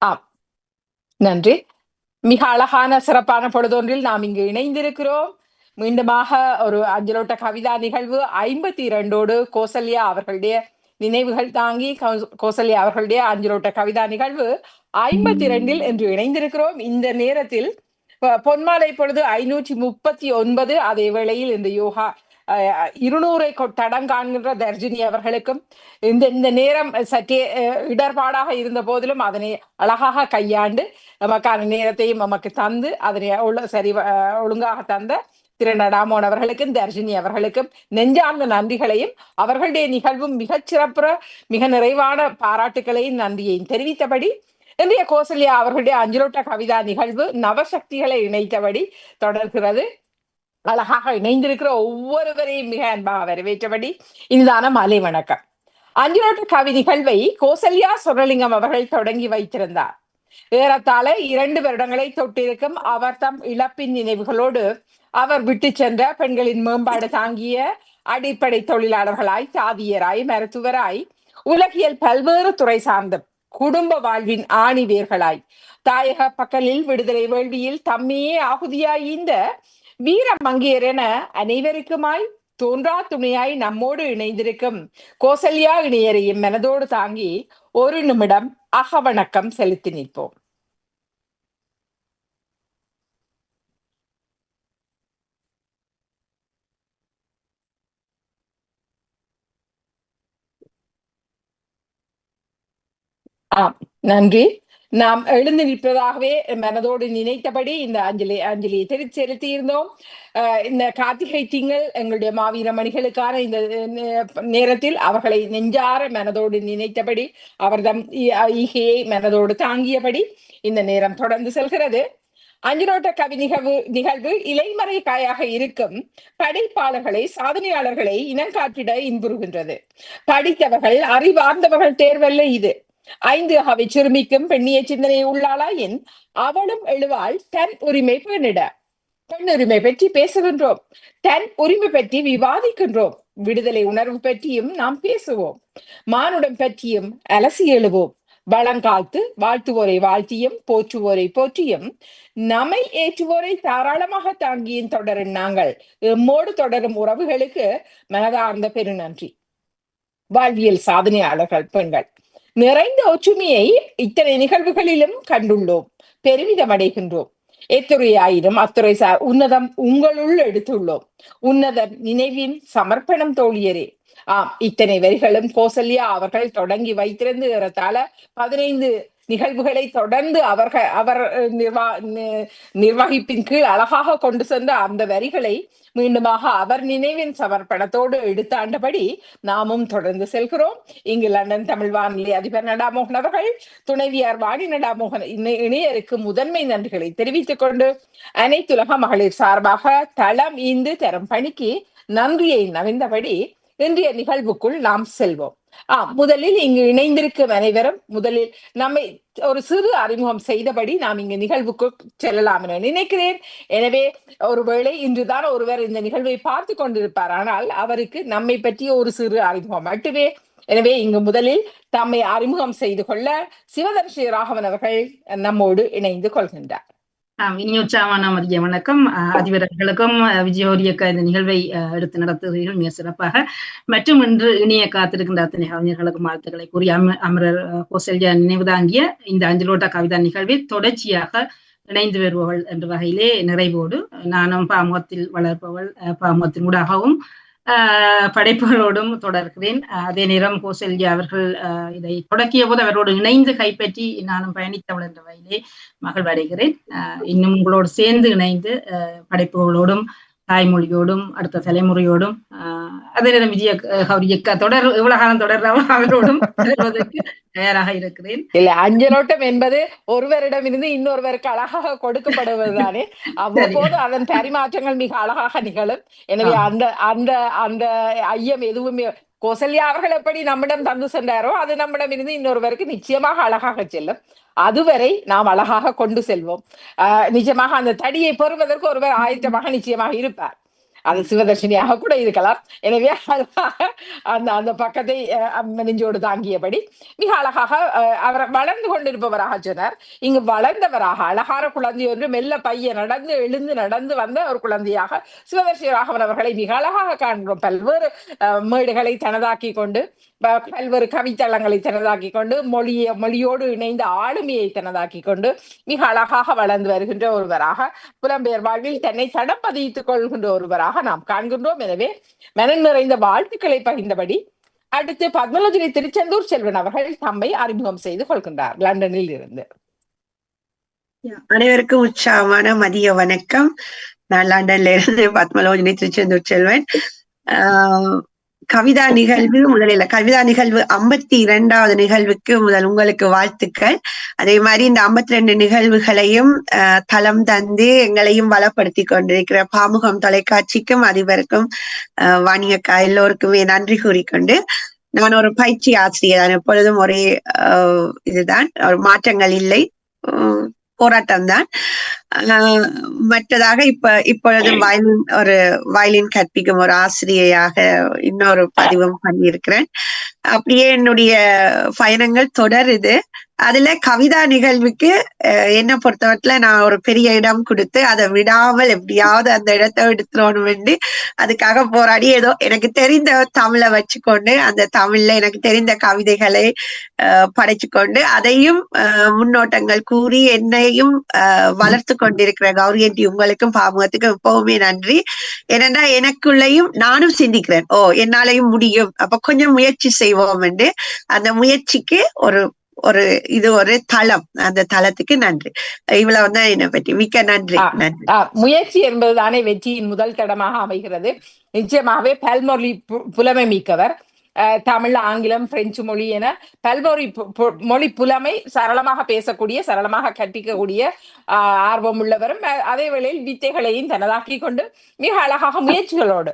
ஆம். நன்றி. மிக அழகான சிறப்பான பொழுதொன்றில் நாம் இங்கு இணைந்திருக்கிறோம். மீண்டுமாக ஒரு அஞ்சலோட்ட கவிதா நிகழ்வு 52 கோசல்யா அவர்களுடைய நினைவுகள் தாங்கி கோசல்யா அவர்களுடைய அஞ்சலோட்ட கவிதா நிகழ்வு 52 என்று இணைந்திருக்கிறோம். இந்த நேரத்தில் பொன்மாலை பொழுது 539. அதே வேளையில் இந்த யோகா 200 தடம் காண்கின்ற தர்ஜினி அவர்களுக்கும் இந்த நேரம் சற்றே இடர்பாடாக இருந்த போதிலும் அதனை அழகாக கையாண்டு நமக்கான நேரத்தையும் நமக்கு தந்து அதனை சரி ஒழுங்காக தந்த திரு நடாமோன் அவர்களுக்கும் தர்ஷினி அவர்களுக்கும் நெஞ்சார்ந்த நன்றிகளையும் அவர்களுடைய நிகழ்வும் மிகச்சிறப்புற மிக நிறைவான பாராட்டுகளையும் நன்றியையும் தெரிவித்தபடி இன்றைய கோசல்யா அவர்களுடைய அஞ்சலோட்ட கவிதா நிகழ்வு நவசக்திகளை இணைத்தபடி தொடர்கிறது. அழகாக இணைந்திருக்கிற ஒவ்வொருவரையும் மிக அன்பாக வரவேற்றபடி இனிதான மாலை வணக்கம். அஞ்சலோட்ட கவி நிகழ்வை கோசல்யா சொர்ணலிங்கம் அவர்கள் தொடங்கி வைத்திருந்தார். ஏறத்தாழ 2 வருடங்களை தொட்டிருக்கும் அவர் தம் இழப்பின் நினைவுகளோடு அவர் விட்டு சென்ற பெண்களின் மேம்பாடு தாங்கிய அடிப்படை தொழிலாளர்களாய், சாதியராய், மருத்துவராய், உலகியல் பல்வேறு துறை சார்ந்த குடும்ப வாழ்வின் ஆணி வேர்களாய், தாயக பக்கலில் விடுதலை வேள்வியில் தம்மையே ஆகுதியாய் இந்த வீர மங்கையர் என அனைவருக்குமாய் தோன்றா துணையாய் நம்மோடு இணைந்திருக்கும் கோசல்யா இணையரையும் மனதோடு தாங்கி ஒரு நிமிடம் அகவணக்கம் செலுத்தி நிற்போம். நன்றி. நாம் எழுந்து நிற்பதாகவே மனதோடு நினைத்தபடி இந்த அஞ்சலியை செலுத்தி இருந்தோம். இந்த கார்த்திகை திங்கள் எங்களுடைய மாவீர மணிகளுக்கான இந்த நேரத்தில் அவர்களை நெஞ்சார மனதோடு நினைத்தபடி அவர்தம் ஈகையை மனதோடு தாங்கியபடி இந்த நேரம் தொடர்ந்து செல்கிறது. அஞ்சலோட்ட கவி நிகழ்வு இலைமறை காயாக இருக்கும் படைப்பாளர்களை, சாதனையாளர்களை இனங்காட்டிட இன்புறுகின்றது. படித்தவர்கள், அறிவார்ந்தவர்கள் தேர்வல்ல இது. 5 அவை சிறுமிக்கும் பெண்ணிய சிந்தனை உள்ளாளாயின் அவளும் எழுவாள் தன் உரிமை பெண்ணிட. பெண் உரிமை பற்றி பேசுகின்றோம், தன் உரிமை பற்றி விவாதிக்கின்றோம், விடுதலை உணர்வு பற்றியும் நாம் பேசுவோம், மானுடம் பற்றியும் அலசி எழுவோம், வளங்காத்து வாழ்த்துவோரை வாழ்த்தியும் போற்றுவோரை போற்றியும் நம்மை ஏற்றுவோரை தாராளமாக தாங்கியும் தொடரும் நாங்கள் எம்மோடு தொடரும் உறவுகளுக்கு மனதார்ந்த பெருநன்றி. வாழ்வியல் சாதனையாளர்கள் பெண்கள் நிறைந்த ஒற்றுமையை இத்தனை நிகழ்வுகளிலும் கண்டுள்ளோம், பெருமிதம் அடைகின்றோம். எத்துறையாயினும் அத்துறை உன்னதம் உங்களுள் எடுத்துள்ளோம். உன்னதம் நினைவின் சமர்ப்பணம் தோழியரே. இத்தனை வரிகளும் கோசல்யா அவர்கள் தொடங்கி வைத்திருந்து ஏறத்தாழ 15 நிகழ்வுகளை தொடர்ந்து அவர் நிர்வகிப்பின் கீழ் அழகாக கொண்டு சென்ற அந்த வரிகளை மீண்டுமாக அவர் நினைவின் சமர்ப்பணத்தோடு எடுத்தாண்டபடி நாமும் தொடர்ந்து செல்கிறோம். இங்கு லண்டன் தமிழ் வானொலி அதிபர் நடாமோகன் அவர்கள் துணைவியார் வாணி நடாமோகன் இணையருக்கு முதன்மை நன்றிகளை தெரிவித்துக் கொண்டு அனைத்துலக மகளிர் சார்பாக தளம் ஈந்து தரும் பணிக்கு நன்றியை நவிந்தபடி இன்றைய நிகழ்வுக்குள் நாம் செல்வோம். முதலில் இங்கு இணைந்திருக்கும் அனைவரும் முதலில் நம்மை ஒரு சிறு அறிமுகம் செய்தபடி நாம் இங்கு நிகழ்வுக்கு செல்லலாம் என நினைக்கிறேன். எனவே ஒருவேளை இன்றுதான் ஒருவர் இந்த நிகழ்வை பார்த்து கொண்டிருப்பார், ஆனால் அவருக்கு நம்மை பற்றிய ஒரு சிறு அறிமுகம் மட்டுமே. எனவே இங்கு முதலில் தம்மை அறிமுகம் செய்து கொள்ள சிவதர்ஷி ராகவன் அவர்கள் நம்மோடு இணைந்து கொள்கின்றார். இனி உற்சாகமான மதிய வணக்கம். அதிபர்களுக்கும் விஜயோரியக்க இந்த நிகழ்வை எடுத்து நடத்துகிறீர்கள் மிக சிறப்பாக. மற்றும் இன்று இணைய காத்திருக்கின்ற அத்தனை கவிஞர்களுக்கும் வாழ்த்துக்களை கூறி அமரர் கோசல்யா நினைவுதாங்கிய இந்த அஞ்சலோட்ட கவிதா நிகழ்வில் தொடர்ச்சியாக இணைந்து வருபவள் என்ற வகையிலே நிறைவோடு நானும் பாமுகத்தில் வளர்ப்பவள், பாமுகத்தின் ஊடாகவும் படைப்புகளோடும் தொடர்கிறேன். அதே நேரம் கோசல்யா அவர்கள் இதை தொடக்கிய போது அவரோடு இணைந்து கைப்பற்றி நானும் பயணித்தவள் என்ற வகையிலே மகிழ்வடைகிறேன். இன்னும் உங்களோடு சேர்ந்து இணைந்து படைப்புகளோடும் தாய்மொழியோடும் அடுத்த தலைமுறையோடும் அதே நேரம் விஜய கௌரியக்கா தொடர் இவ்வளவு காலம் தொடர்றவள் அவரோடும் செல்வதற்கு தயாராக இருக்கிறேன். இல்ல, அஞ்சலோட்டம் என்பது ஒருவரிடமிருந்து இன்னொருவருக்கு அழகாக கொடுக்கப்படுவதுதானே. அவ்வப்போது அதன் பரிமாற்றங்கள் மிக அழகாக நிகழும். எனவே அந்த அந்த அந்த ஐயம் எதுவுமே கோசல்யா அவர்கள் எப்படி நம்மிடம் தந்து சென்றாரோ அது நம்மிடம் இருந்து இன்னொருவருக்கு நிச்சயமாக அழகாக செல்லும். அதுவரை நாம் அழகாக கொண்டு செல்வோம். நிஜமாக அந்த தடியை பெறுவதற்கு ஒருவர் ஆயத்தமாக நிச்சயமாக இருப்பார். அது சிவதர்ஷினியாக கூட இருக்கலாம். எனவே அந்த அந்த பக்கத்தை நெஞ்சோடு தாங்கியபடி மிக அழகாக அவர் வளர்ந்து கொண்டிருப்பவராக சொன்னார். இங்கு வளர்ந்தவராக அழகான குழந்தை ஒன்று மெல்ல பைய நடந்து நடந்து வந்த ஒரு குழந்தையாக சிவதர்ஷி ராகவன் அவர்களை மிக அழகாக காண்கிறோம். பல்வேறு மேடுகளை தனதாக்கி கொண்டு, பல்வேறு கவித்தளங்களை தனதாக்கி கொண்டு, மொழியோடு இணைந்த ஆளுமையை தனதாக்கி கொண்டு மிக அழகாக வளர்ந்து வருகின்ற ஒருவராக, புலம்பெயர் வாழ்வில் தன்னை தடம் பதித்துக் கொள்கின்ற ஒருவராக நாம் காண்கின்றோம். எனவே மனம் நிறைந்த வாழ்த்துக்களை பகிர்ந்தபடி அடுத்து பத்மலோச்சனை திருச்செந்தூர் செல்வன் அவர்கள் தம்மை அறிமுகம் செய்து கொள்கின்றார் லண்டனில் இருந்து. அனைவருக்கும் உற்சாகமான மதிய வணக்கம். நான் லண்டன்ல இருந்து பத்மலோச்சனை திருச்செந்தூர் செல்வன். கவிதா நிகழ்வு கவிதா நிகழ்வு 52வது நிகழ்வுக்கு முதல் உங்களுக்கு வாழ்த்துக்கள். அதே மாதிரி இந்த 52 நிகழ்வுகளையும் தளம் தந்து எங்களையும் வளப்படுத்தி கொண்டிருக்கிற பாமுகம் தொலைக்காட்சிக்கும் அதிபருக்கும் வாணியக்கா எல்லோருக்குமே நன்றி கூறிக்கொண்டு, நான் ஒரு பயிற்சி ஆசிரியர். எப்பொழுதும் ஒரே இதுதான், மாற்றங்கள் இல்லை, போராட்டம் தான். மற்றதாக இப்பொழுது வயலின் கற்பிக்கும் ஒரு ஆசிரியையாக இன்னொரு பதிவும் பண்ணியிருக்கிறேன். அப்படியே என்னுடைய பயணங்கள் தொடருது. அதுல கவிதா நிகழ்வுக்கு என்ன பொறுத்தவரையில நான் ஒரு பெரிய இடம் கொடுத்து அதை விடாமல் எப்படியாவது அந்த இடத்தை எடுத்துடணும், அதுக்காக போராடி ஏதோ எனக்கு தெரிந்த தமிழை வச்சுக்கொண்டு அந்த தமிழ்ல எனக்கு தெரிந்த கவிதைகளை படைச்சு கொண்டு அதையும் முன்னோட்டங்கள் கூறி என்னையும் வளர்த்து கொண்டிருக்கிற கௌரியன்டி உங்களுக்கும் பாமுகத்துக்கும் எப்பவுமே நன்றி. ஏனென்றா எனக்குள்ளேயும் நானும் சிந்திக்கிறேன், என்னாலையும் முடியும், அப்ப கொஞ்சம் முயற்சி செய்வோம் என்று. அந்த முயற்சிக்கு இது ஒரு தளம், அந்த தளத்துக்கு நன்றி. இவ்வளவுதான் என்னை பற்றி. மிக்க நன்றி. முயற்சி என்பதுதானே வெற்றியின் முதல் தடமாக அமைகிறது. நிச்சயமாகவே பல்மொழி புலமை மிக்கவர். தமிழ், ஆங்கிலம், பிரெஞ்சு மொழி என பல்மொழி மொழி புலமை, சரளமாக பேசக்கூடிய, சரளமாக கற்பிக்கக்கூடிய ஆர்வம் உள்ளவரும், அதே வேளையில் வித்தைகளையும் தனதாக்கி கொண்டு மிக அழகாக முயற்சிகளோடு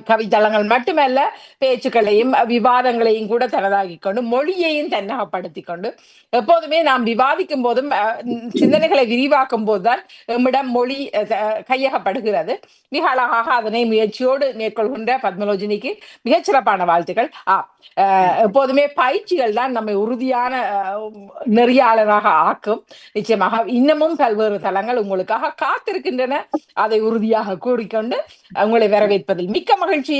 கவித்தளங்கள் மட்டுமல்ல, பேச்சுக்களையும் விவாதங்களையும் கூட தனதாகி கொண்டு, மொழியையும் தன்னகப்படுத்தி கொண்டு, எப்போதுமே நாம் விவாதிக்கும் போதும் சிந்தனைகளை விரிவாக்கும் போதுதான் நம்மிடம் மொழி கையகப்படுகிறது. மிக அழகாக அதனை முயற்சியோடு மேற்கொள்கின்ற பத்மலோச்சனிக்கு மிகச்சிறப்பான வாழ்த்துக்கள். எப்போதுமே பயிற்சிகள் தான் நம்மை உறுதியான நெறியாளராக ஆக்கும். நிச்சயமாக இன்னமும் பல்வேறு தளங்கள் உங்களுக்காக காத்திருக்கின்றன. அதை உறுதியாக கூறிக்கொண்டு உங்களை வரவேற்பதில் மிக்க மகிழ்ச்சி.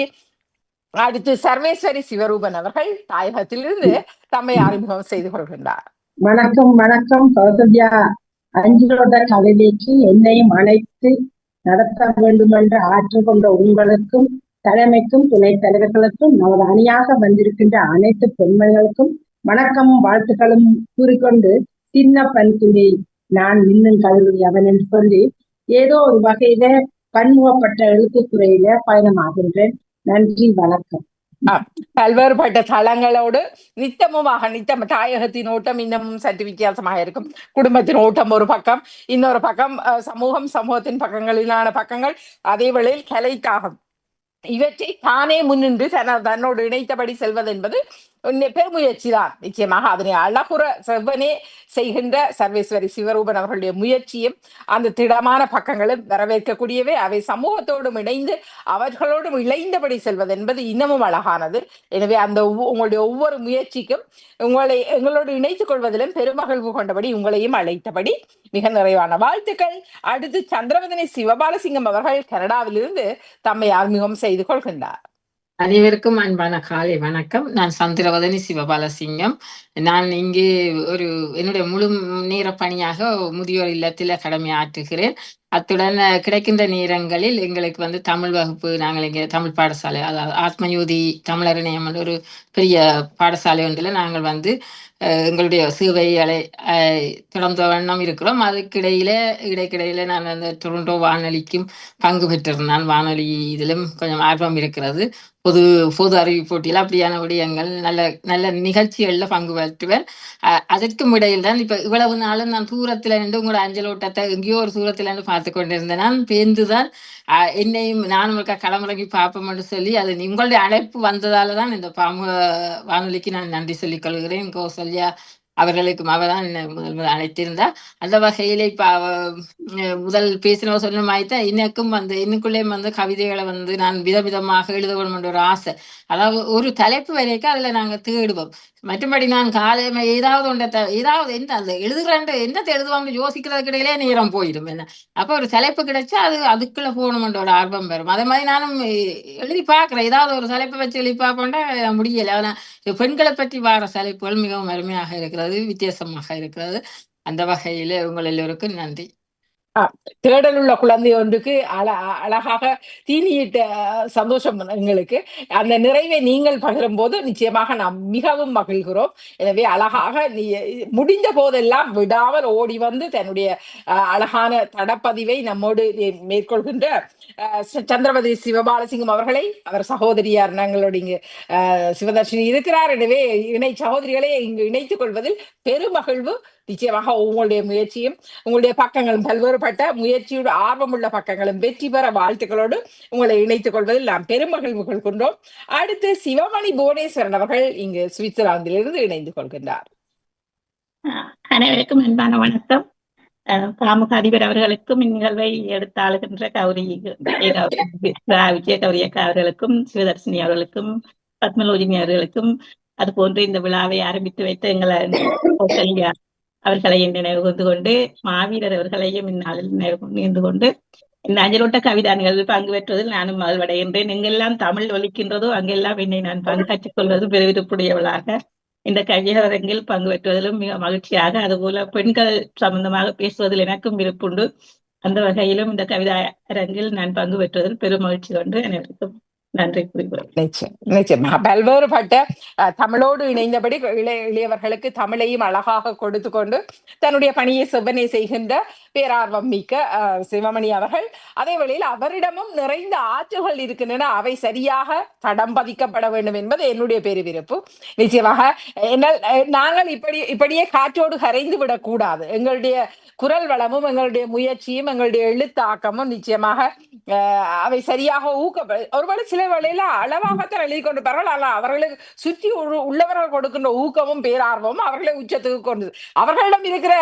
அடுத்து சர்வேஸ்வரி சிவரூபன் அவர்கள் தாயகத்திலிருந்து தம்மை அறிமுகம் செய்து கொள்கின்றார். வணக்கம் கௌசல்யா. அஞ்சலோட கவிதைக்கு என்னையும் அழைத்து நடத்த வேண்டும் என்று ஆற்றல் கொண்ட உங்களுக்கும், தலைமைக்கும், துணைத் தலைவர்களுக்கும், நமது அணியாக வந்திருக்கின்ற அனைத்து பெண்மணிகளுக்கும் வணக்கமும் வாழ்த்துக்களும் கூறிக்கொண்டு, சின்ன பண்புள்ளி நான் இன்னும் கல்வி அவன் என்று சொல்லி ஏதோ ஒரு வகையில பன்முகப்பட்ட எழுத்துத்துறையில பயணமாகின்றேன். நன்றி, வணக்கம். பல்வேறுபட்ட தளங்களோடு நித்தம் தாயகத்தின் ஓட்டம் இன்னமும் சற்று வித்தியாசமாக இருக்கும். குடும்பத்தின் ஓட்டம் ஒரு பக்கம், இன்னொரு பக்கம் சமூகத்தின் பக்கங்களிலான பக்கங்கள், அதே வேளையில் கலைக்காகும். இவற்றை தானே முன்னின்று தன்னோடு இணைத்தபடி செல்வது என்பது பெருமுயற்சி தான். நிச்சயமாக அதனை அழகுற செவ்வனே செய்கின்ற சர்வேஸ்வரி சிவரூபன் அவர்களுடைய முயற்சியும் அந்த திடமான பக்கங்களும் வரவேற்கக்கூடியவை. அவை சமூகத்தோடும் இணைந்து அவர்களோடும் இணைந்தபடி செல்வது என்பது இன்னமும் அழகானது. எனவே அந்த உங்களுடைய ஒவ்வொரு முயற்சிக்கும் எங்களோடு இணைத்துக் கொள்வதிலும் பெருமகிழ்வு கொண்டபடி உங்களையும் அழைத்தபடி மிக நிறைவான வாழ்த்துக்கள். அடுத்து சந்திரவதனை சிவபாலசிங்கம் அவர்கள் கனடாவிலிருந்து தம்மை அறிமுகம் செய்து கொள்கின்றார். அனைவருக்கும் அன்பான காலை வணக்கம். நான் சந்திரவதனி சிவபாலசிங்கம். நான் இங்கே என்னுடைய முழு நேர பணியாக முதியோர் இல்லத்தில் கடமையாற்றுகிறேன். அத்துடன் கிடைக்கின்ற நேரங்களில் எங்களுக்கு தமிழ் வகுப்பு, நாங்கள் இங்கே தமிழ் பாடசாலை, அதாவது ஆத்மயோதி தமிழர் இணையம் ஒரு பெரிய பாடசாலை ஒன்றில் நாங்கள் எங்களுடைய சேவைகளை தொடர்ந்த வண்ணம் இருக்கிறோம். இடைக்கிடையில நான் அந்த டொரண்டோ வானொலிக்கும் பங்கு பெற்றிருந்தேன். வானொலி இதிலும் கொஞ்சம் ஆர்வம் இருக்கிறது. பொது அறிவு போட்டியில் அப்படியான விடயங்கள், நல்ல நிகழ்ச்சிகள்ல பங்கு பெற்றுவேன். அதற்கும் இடையில் தான் இப்ப இவ்வளவு நாளும் நான் தூரத்துல நின்று உங்களோட அஞ்சலோட்டத்தை எங்கேயோ ஒரு தூரத்துல இருந்து பார்த்து கொண்டிருந்தேன். நான் பேர்ந்துதான் என்னையும் நானும் களமிறங்கி பார்ப்போம்னு சொல்லி அது உங்களுடைய அழைப்பு வந்ததால தான் இந்த வானொலிக்கு நான் நன்றி சொல்லிக் கொள்கிறேன். கௌசல்யா அவர்களுக்கும் அவதான் முதல் அழைத்திருந்தார். அந்த வகையில இப்ப முதல் பேசினவ சொன்ன மாதிரி தான் எனக்கும் இன்னுக்குள்ளே கவிதைகளை நான் விதவிதமாக எழுத வேண்டும் என்ற ஒரு ஆசை. அதாவது ஒரு தலைப்பு வரைக்கும் அதுல நாங்க தேடுவோம். மற்றபடி நான் காலையில ஏதாவது ஏதாவது என்ன அந்த எழுதுறாண்டு என்னத்தை எழுதுவாங்க யோசிக்கிறதுக்கு இடையிலே நேரம் போயிடும். என்ன அப்ப ஒரு தலைப்பு கிடைச்சா அதுக்குள்ள போகணும்ன்ற ஒரு ஆர்வம் வரும். அதே மாதிரி நானும் எழுதி பார்க்கிறேன். ஏதாவது ஒரு தலைப்பை வச்சு எழுதி பார்ப்போம்னா முடியல. ஆனா பெண்களை பற்றி வார தலைப்புகள் மிகவும் அருமையாக இருக்கிறது, வித்தியாசமாக இருக்கிறது. அந்த வகையில உங்கள் எல்லோருக்கும் நன்றி. தேடலுள்ள குழந்தை ஒன்றுக்கு அழகாக தீனியிட்ட சந்தோஷம் எங்களுக்கு. அந்த நிறைவை நீங்கள் பகிரும் போது நிச்சயமாக நாம் மிகவும் மகிழ்கிறோம். எனவே அழகாக முடிந்த போதெல்லாம் விடாமல் ஓடி வந்து தன்னுடைய அழகான தடப்பதிவை நம்மோடு மேற்கொள்கின்ற சந்திரவதி சிவபாலசிங்கம் அவர்களை, அவர் சகோதரியார் நாங்களோட இங்கு சிவதர்ஷினி இருக்கிறார். எனவே இணை சகோதரிகளை இங்கு இணைத்துக் கொள்வதில் பெருமகிழ்வு. நிச்சயமாக உங்களுடைய முயற்சியும் உங்களுடைய பக்கங்களும் பல்வேறுபட்ட முயற்சியோடு ஆர்வமுள்ள பக்கங்களும் வெற்றி பெற வாழ்த்துக்களோடு உங்களை இணைத்துக் கொள்வதில் நாம் பெருமகிழ்வு கொள்கின்றோம். அடுத்து சிவமணி புவனேஸ்வரன் அவர்கள் இங்கு சுவிட்சர்லாந்திலிருந்து இணைந்து கொள்கின்றார். அனைவருக்கும் அன்பான வணக்கம். காமுக அதிபர் அவர்களுக்கும் இந்நிகழ்வை எடுத்தாளுகின்ற விஜய கௌரி அக்கா அவர்களுக்கும், சிவதர்ஷினி அவர்களுக்கும், பத்மலோஜினி அவர்களுக்கும், அது போன்று இந்த விழாவை ஆரம்பித்து வைத்த எங்களை அவர்களையும் நினைவு கூர்ந்து கொண்டு, மாவீரர் அவர்களையும் இந்நாளில் நினைவு கொண்டு இந்த அஞ்சலோட்ட கவிதா நிகழ்வில் பங்கு பெற்றுவதில் நானும் மகிழ்வடைகின்றேன். எங்கெல்லாம் தமிழ் ஒலிக்கின்றதோ அங்கெல்லாம் என்னை நான் பங்காற்றிக் கொள்வது பெருவிருப்புடையவளாக இந்த கவியரங்கில் பங்கு பெற்றுவதிலும் மிக மகிழ்ச்சியாக, அதுபோல பெண்கள் சம்பந்தமாக பேசுவதில் எனக்கும் விருப்புண்டு. அந்த வகையிலும் இந்த கவிதா அரங்கில் நான் பங்கு பெற்றுவதில் பெரும் மகிழ்ச்சி கொண்டு அனைவருக்கும் நன்றி கூறுகிறேன். நிச்சயமாக பல்வேறுபட்ட தமிழோடு இணைந்தபடி இளையவர்களுக்கு தமிழையும் அழகாக கொடுத்து கொண்டு தன்னுடைய பணியை செவ்வனே செய்கின்ற பேரார்வம் மிக்க சிவமணி அவர்கள், அதே வேளையில் அவரிடமும் நிறைந்த ஆற்றல்கள் இருக்கின்றன. அவை சரியாக தடம் பதிக்கப்பட வேண்டும் என்பது என்னுடைய பெருவிருப்பு. நிச்சயமாக நாங்கள் இப்படியே காற்றோடு கரைந்து விடக்கூடாது. எங்களுடைய குரல் வளமும் எங்களுடைய முயற்சியும் எங்களுடைய எழுத்தாக்கமும் நிச்சயமாக அவை சரியாக ஒருவேளை சில வேளையில அளவாகத்தான் எழுதி கொண்டிருப்பார்கள். ஆனால் அவர்களுக்கு சுற்றி உள்ளவர்கள் கொடுக்கின்ற ஊக்கமும் பேரார்வமும் அவர்களை உச்சத்துக்கு கொண்டு, அவர்களிடம் இருக்கிற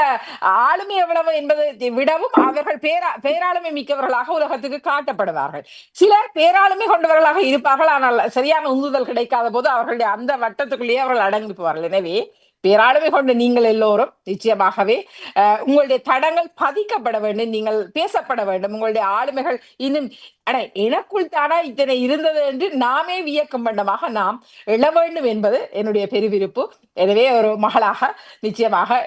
ஆளுமை எவ்வளவு என்பதை விடவும் அவர்கள் பேராளுமை மிக்கவர்களாக உலகத்துக்கு காட்டப்படுவார்கள். சிலர் பேராளுமை கொண்டவர்களாக இருப்பார்கள், ஆனால் சரியான உந்துதல் கிடைக்காத போது அவர்களுடைய அந்த வட்டத்துக்குள்ளேயே அவர்கள் அடங்கி போவார்கள். எனவே பேராளுமை கொண்டு நீங்கள் எல்லோரும் நிச்சயமாகவே உங்களுடைய தடங்கள் பதிக்கப்பட வேண்டும், நீங்கள் பேசப்பட வேண்டும். உங்களுடைய ஆளுமைகள் இன்னும் எனக்குள் தானா இத்தனை இருந்தது என்று நாமே வியக்கும் வண்ணமாக நாம் எழ வேண்டும் என்பது என்னுடைய பெருவிருப்பு. எனவே ஒரு மகளாக நிச்சயமாக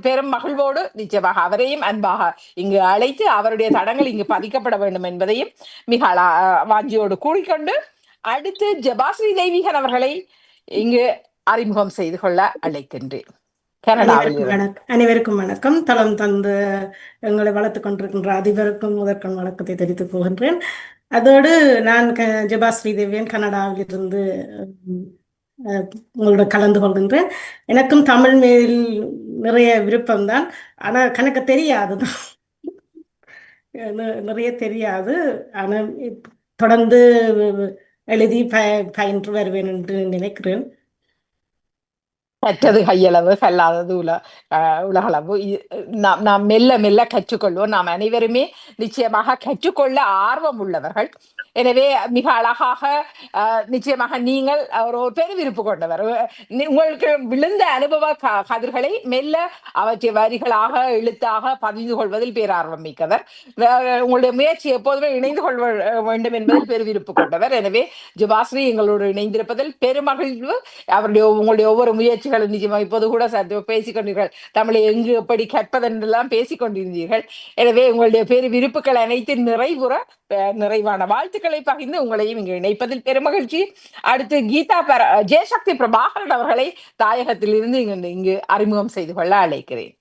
பெரும் மகிழ்வோடு நிச்சயமாக அவரையும் அன்பாக இங்கு அழைத்து அவருடைய தடங்கள் இங்கு பதிக்கப்பட வேண்டும் என்பதையும் மிக வாஞ்சியோடு கூறிக்கொண்டு, அடுத்து ஜபாஸ்ரீ தெய்வீகன் அவர்களை இங்கு அறிமுகம் செய்து கொள்ள அழைக்கின்றேன். அனைவருக்கும் வணக்கம். தளம் தந்து எங்களை வளர்த்து கொண்டிருக்கின்ற அதிபருக்கும் முதற்கண் வணக்கத்தை தெரிவித்துக் போகின்றேன். அதோடு நான் ஜபாஸ்ரீ தேவியன் கனடாவில் இருந்து உங்களோட கலந்து கொள்கின்றேன். எனக்கும் தமிழ் மேல் நிறைய விருப்பம்தான், ஆனா கணக்கு தெரியாதுதான், நிறைய தெரியாது. ஆனால் தொடர்ந்து எழுதி பயின்று வருவேன் என்று நினைக்கிறேன். கற்றது கையளவு கல்லாதது உலகளவு. நாம் மெல்ல மெல்ல கற்றுக்கொள்வோம். நாம் அனைவருமே நிச்சயமாக கற்றுக்கொள்ள ஆர்வம் உள்ளவர்கள். எனவே மிக அழகாக நிச்சயமாக நீங்கள் ஒரு பெருவிருப்பு கொண்டவர். உங்களுக்கு விழுந்த அனுபவ கதிர்களை மெல்ல அவற்றை வரிகளாக எழுத்தாக பதிந்து கொள்வதில் பேரார்வம் மிக்கவர். உங்களுடைய முயற்சி எப்போதுமே இணைந்து கொள்ள வேண்டும் என்பதில் பெருவிருப்பு கொண்டவர். எனவே ஜபாஸ்ரீ எங்களோடு இணைந்திருப்பதில் பெருமகிழ்வு. உங்களுடைய ஒவ்வொரு முயற்சிகளும் நிச்சயமாக இப்போது கூட பேசிக்கொண்டீர்கள், தமிழை எங்கு எப்படி கற்பதென்றெல்லாம் பேசிக்கொண்டிருந்தீர்கள். எனவே உங்களுடைய பெருவிருப்புகள் அனைத்து நிறைவான வாழ்த்துக்களை பகிர்ந்து உங்களையும் இங்கு இணைப்பதில் பெருமகிழ்ச்சி. அடுத்து கீதா ஜெயசக்தி பிரபாகரன் அவர்களை தாயகத்தில் இருந்து இங்கு அறிமுகம் செய்து கொள்ள அழைக்கிறேன்.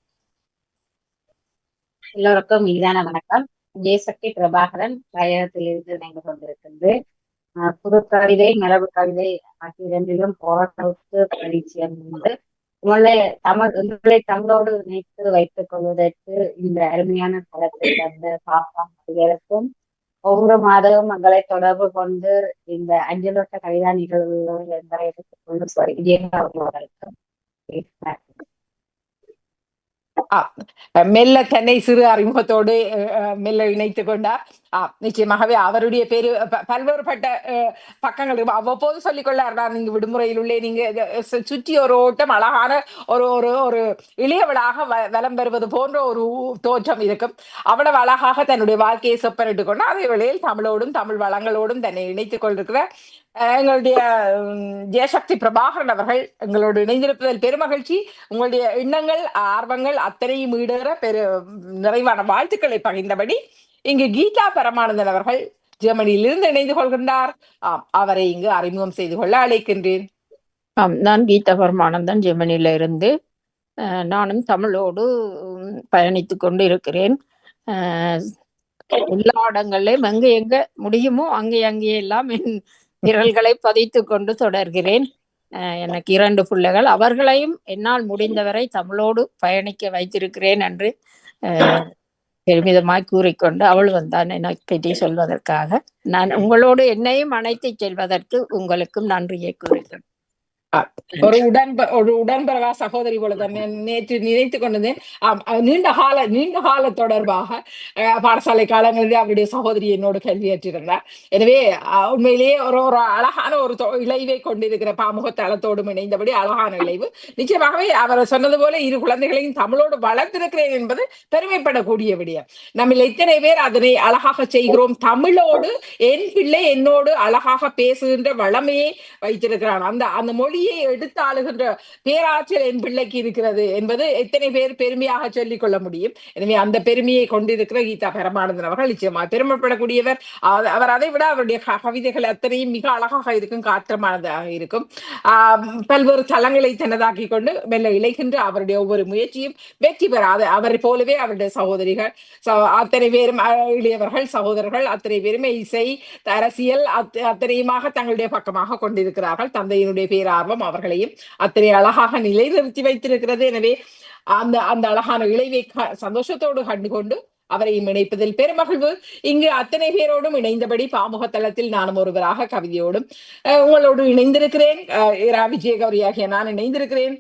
எல்லோருக்கும் இதான வணக்கம். ஜெயசக்தி பிரபாகரன் தாயகத்தில் இருந்து இணைந்து கொண்டிருக்கிறது. புது கவிதை, மரபு கவிதை ஆகிய இரண்டிலும் போராட்டத்துக்கு பரிச்சயம் உண்டு. உங்களை தமிழோடு இணைத்து வைத்துக் கொள்வதற்கு இந்த அருமையான படத்தை தந்த பாப்பா அதிகருக்கும், ஒவ்வொரு மாதமும் மக்களை தொடர்பு கொண்டு இந்த அஞ்சலோட்ட கவிதா நிகழ்வுகளை எடுத்துக்கொண்டு அவர்களுக்கும் மெல்ல தன்னை சிறு அறிமுகத்தோடு மெல்ல இணைத்துக் கொண்டார். நிச்சயமாகவே அவருடைய பேரு பல்வேறுபட்ட பக்கங்கள் அவ்வப்போது சொல்லிக்கொள்ளார். நான் நீங்க விடுமுறையில் உள்ளே நீங்க சுற்றி ஒரு ஓட்டம் அழகான ஒரு ஒரு ஒரு இளையவளாக வலம் பெறுவது போன்ற ஒரு தோற்றம் இருக்கும். அவ்வளவு அழகாக தன்னுடைய வாழ்க்கையை செப்பனிட்டுக் கொண்டு அதே வேளையில் தமிழோடும் தமிழ் வளங்களோடும் தன்னை இணைத்துக் கொண்டிருக்கிற எங்களுடைய ஜெயசக்தி பிரபாகரன் அவர்கள் எங்களோடு இணைந்திருப்பதில் பெருமகிழ்ச்சி. உங்களுடைய எண்ணங்கள் ஆர்வங்கள் அத்தனையும் ஈடேற நிறைவான வாழ்த்துக்களை பகிர்ந்தபடி இங்கு கீதா பரமானந்தன் அவர்கள் ஜெர்மனியிலிருந்து இணைந்து கொள்கின்றார். அவரை இங்கு அறிமுகம் செய்து கொள்ள அழைக்கின்றேன். நான் கீதா பரமானந்தன் ஜெர்மனியில இருந்து நானும் தமிழோடு பயணித்துக் கொண்டு இருக்கிறேன். எல்லா இடங்கள்லையும் எங்க எங்க முடியுமோ அங்கே எல்லாம் என் விரல்களை பதித்து கொண்டு தொடர்கிறேன். எனக்கு 2 பிள்ளைகள், அவர்களையும் என்னால் முடிந்தவரை தமிழோடு பயணிக்க வைத்திருக்கிறேன் என்று பெருமிதமாய் கூறிக்கொண்டு அவள் வந்தான் என்னை பற்றி சொல்வதற்காக. நான் உங்களோடு என்னையும் அழைத்து செல்வதற்கு உங்களுக்கும் நன்றியை கூறுகிறேன். ஒரு உடன்பரவா சகோதரி போலதான் நேற்று நினைத்து கொண்டிருந்தேன். நீண்ட கால தொடர்பாக பாடசாலை காலங்களில் அவருடைய சகோதரி என்னோடு கல்வியேற்றிருந்தார். எனவே உண்மையிலேயே ஒரு அழகான ஒரு இளைவை கொண்டிருக்கிற பாமுக தளத்தோடும் இணைந்தபடி அழகான இளைவு. நிச்சயமாகவே அவர் சொன்னது போல 2 குழந்தைகளையும் தமிழோடு வளர்த்திருக்கிறேன் என்பது பெருமைப்படக்கூடிய விடயம். நம்ம இத்தனை பேர் அதனை அழகாக செய்கிறோம். தமிழோடு என் பிள்ளை என்னோடு அழகாக பேசுகின்ற வளமையை வைத்திருக்கிறான். அந்த மொழியை எடுத்து ஆளுகின்ற பேராற்றல் என் பிள்ளைக்கு இருக்கிறது என்பது எத்தனை பேர் பெருமையாக சொல்லிக் கொள்ள முடியும். எனவே அந்த பெருமையை கொண்டிருக்கிற கீதா பரமானந்தன் அவர்கள் நிச்சயமாக பெருமைப்படக்கூடியவர். அவர் அதை விட அவருடைய கவிதைகள் அத்தனையும் மிக அழகாக இருக்கும், காற்றமானதாக இருக்கும். பல்வேறு தளங்களை தனதாக்கி கொண்டு மெல்ல இழைக்கின்ற அவருடைய ஒவ்வொரு முயற்சியும் வெற்றி பெறாது. அவரை போலவே அவருடைய சகோதரிகள் அத்தனை பேரும் இளையவர்கள் சகோதரர்கள் அத்தனை பேருமே இசை அரசியல் அத்தனையுமாக தங்களுடைய பக்கமாக கொண்டிருக்கிறார்கள். தந்தையினுடைய பேரார்வம் அவர்களையும் அத்தனை அழகாக நிலைநிறுத்தி வைத்திருக்கிறது. எனவே அந்த அழகான இளைவை சந்தோஷத்தோடு கண்டுகொண்டு அவரையும் இணைப்பதில் பெருமகிழ்வு. இங்கு அத்தனை பேரோடும் இணைந்தபடி பாமுக தளத்தில் நானும் ஒருவராக கவிதையோடும் உங்களோடு இணைந்திருக்கிறேன். விஜயகௌரி ஆகிய நான் இணைந்திருக்கிறேன்.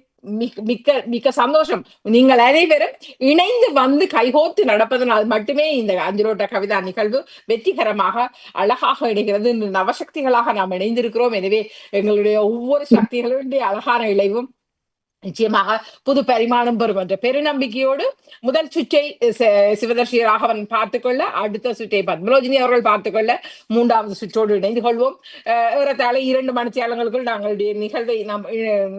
மிக்க சந்தோஷம். நீங்கள் அனைவரும் இணைந்து வந்து கைகோத்து நடப்பதனால் மட்டுமே இந்த அஞ்சலோட்ட கவிதா நிகழ்வு வெற்றிகரமாக அழகாக இணைகிறது. நவசக்திகளாக நாம் இணைந்திருக்கிறோம். எனவே எங்களுடைய ஒவ்வொரு சக்திகளுடைய அழகான இழைவும் நிச்சயமாக புது பரிமாணம் பெறும் என்ற பெருநம்பிக்கையோடு முதல் சுற்றை சிவதர்ஷி ராகவன் பார்த்துக்கொள்ள, அடுத்த சுற்றை பத்மலோஜினி அவர்கள் பார்த்துக்கொள்ள 3வது சுற்றோடு இணைந்து கொள்வோம். ஏறத்தாழ 2 மணித்தியாலங்களுக்குள் நாங்களுடைய நிகழ்வை நாம்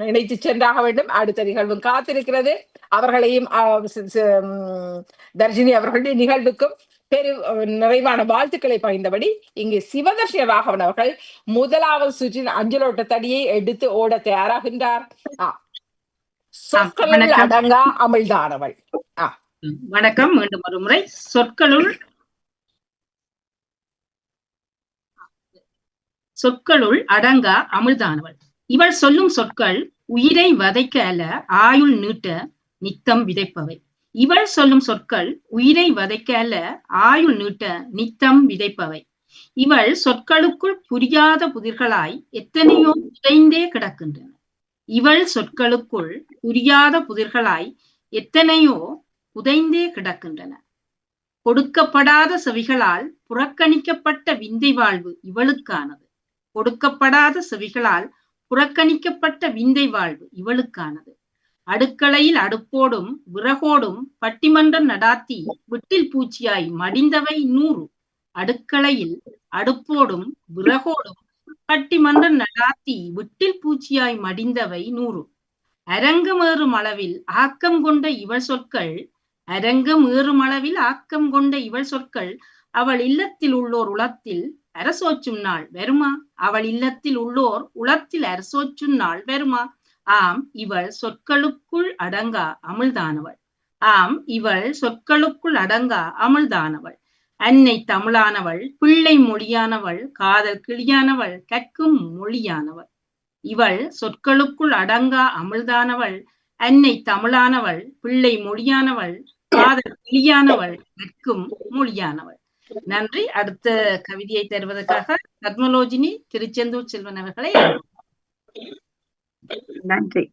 இணைத்து சென்றாக வேண்டும். அடுத்த நிகழ்வும் காத்திருக்கிறது. அவர்களையும் தர்ஷினி அவர்களுடைய நிகழ்வுக்கும் நிறைவான வாழ்த்துக்களை பகிர்ந்தபடி இங்கு சிவதர்ஷி ராகவன் அவர்கள் 1வது சுற்றின் அஞ்சலோட்ட தடியை எடுத்து ஓட தயாராகின்றார். சொற்களுள் அடங்கா அமிழ்தானவள். வணக்கம். மீண்டும் ஒரு முறை. சொற்களுள் அடங்கா அமிழ்தானவள். இவள் சொல்லும் சொற்கள் உயிரை வதைக்க அல்ல ஆயுள் நீட்ட நித்தம் விதைப்பவை. இவள் சொல்லும் சொற்கள் உயிரை வதைக்க அல்ல ஆயுள் நீட்ட நித்தம் விதைப்பவை. இவள் சொற்களுக்குள் புரியாத புதிர்களாய் எத்தனையோ புதைந்தே கிடக்கின்றன. இவள் சொற்களுக்குள் புரியாத புதிர்களாய் எத்தனையோ புதைந்தே கிடக்கின்றன. கொடுக்கப்படாத செவிகளால் புறக்கணிக்கப்பட்ட விந்தை வாழ்வு இவளுக்கானது. கொடுக்கப்படாத செவிகளால் புறக்கணிக்கப்பட்ட விந்தை வாழ்வு இவளுக்கானது. அடுக்களையில் அடுப்போடும் விறகோடும் பட்டிமன்றம் நடாத்தி விட்டில் பூச்சியாய் மடிந்தவை 100. அடுக்களையில் அடுப்போடும் விறகோடும் பட்டிமன்றம் நடாத்தி விட்டில் பூச்சியாய் மடிந்தவை 100. அரங்கமேறும் அளவில் ஆக்கம் கொண்ட இவள் சொற்கள் அரங்கமேறும் அளவில் ஆக்கம் கொண்ட இவள் சொற்கள் அவள் இல்லத்தில் உள்ளோர் உளத்தில் அரசோச்சும் நாள் வருமா? அவள் இல்லத்தில் உள்ளோர் உளத்தில் அரசோச்சும் நாள் வருமா? ஆம், இவள் சொற்களுக்குள் அடங்கா அமிழ்தானவள். ஆம், இவள் சொற்களுக்குள் அடங்கா அமிழ்தானவள். அன்னை தமிழானவள், பிள்ளை மொழியானவள், காதல் கிளியானவள், கற்கும் மொழியானவள். இவள் சொற்களுக்குள் அடங்கா அமிழ்தானவள், அன்னை தமிழானவள், பிள்ளை மொழியானவள், காதல் கிளியானவள், கற்கும் மொழியானவள். நன்றி. அடுத்த கவிதையை தருவதற்காக பத்மலோஜினி திருச்செந்தூர் செல்வன் அவர்களை நன்றி.